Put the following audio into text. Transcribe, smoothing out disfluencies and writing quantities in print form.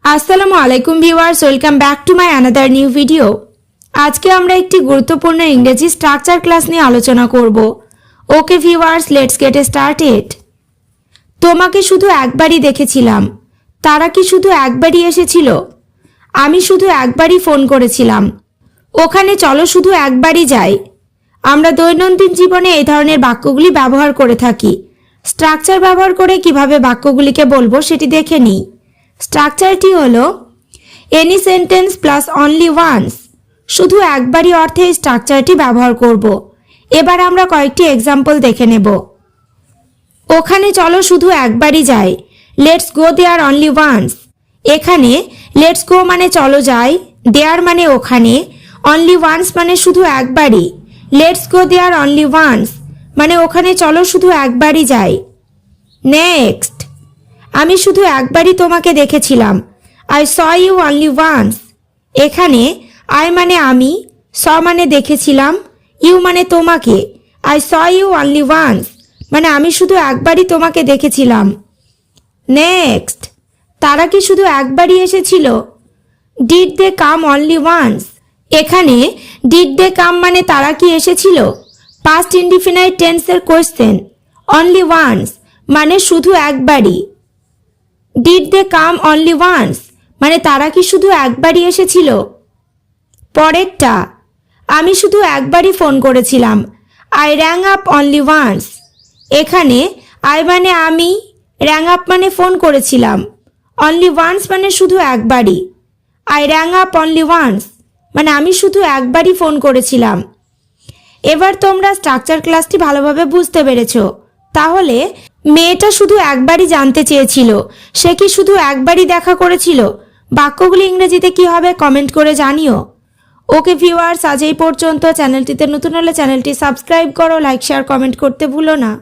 আসসালামু আলাইকুম viewers, welcome back to my another new video. আজকে আমরা একটি গুরুত্বপূর্ণ ইংরেজি স্ট্রাকচার ক্লাস নিয়ে আলোচনা করব। Okay viewers, let's get started. তোমাকে শুধু একবারই দেখেছিলাম। তারা কি শুধু একবারই এসেছিল? আমি শুধু একবারই ফোন করেছিলাম। ওখানে চলো শুধু একবারই যাই। আমরা দৈনন্দিন জীবনে এই ধরনের বাক্যগুলি ব্যবহার করে থাকি। স্ট্রাকচার ব্যবহার করে কিভাবে বাক্যগুলিকে বলবো সেটি দেখে নিই। স্ট্রাকচারটি হলো any sentence plus only once. শুধু একবারই অর্থে এই স্ট্রাকচারটি ব্যবহার করব। এবার আমরা কয়েকটি এক্সাম্পল দেখে নেব। ওখানে চলো শুধু একবারই যাই। Let's go there only once. এখানে লেটস গো মানে চলো যাই, দেয়ার মানে ওখানে, অনলি ওয়ান্স মানে শুধু একবারই। Let's go there only once মানে ওখানে চলো শুধু একবারই যাই। নেক্সট, আমি শুধু একবারই তোমাকে দেখেছিলাম। I saw you only once. এখানে আই মানে আমি, স মানে দেখেছিলাম, ইউ মানে তোমাকে। I saw you only once মানে আমি শুধু একবারই তোমাকে দেখেছিলাম। নেক্সট, তারা কি শুধু একবারই এসেছিল? Did they come only once. এখানে ডিড দে কাম মানে তারা কি এসেছিল? পাস্ট ইনডিফিনাইট টেন্সের কোয়েশ্চেন। অনলি ওয়ান্স মানে শুধু একবারই। Did they come only once মানে তারা কি শুধু একবারই এসেছিল? পরেরটা, আমি শুধু একবারই ফোন করেছিলাম। I rang up only once. এখানে আই মানে আমি, র্যাং আপ মানে ফোন করেছিলাম, অনলি ওয়ান্স মানে শুধু একবারই। I rang up only once মানে আমি শুধু একবারই ফোন করেছিলাম। এবার তোমরা স্ট্রাকচার ক্লাসটি ভালোভাবে বুঝতে পেরেছ। তাহলে মেয়েটা শুধু একবারই জানতে চেয়েছিল, সে কি শুধু একবারই দেখা করেছিল? বাক্যগুলি ইংরেজিতে কি হবে কমেন্ট করে জানিও। ওকে ভিউয়ার্স, আজ এই পর্যন্ত। চ্যানেলটিতে নতুন হলে চ্যানেলটি সাবস্ক্রাইব করো, লাইক শেয়ার কমেন্ট করতে ভুলো না।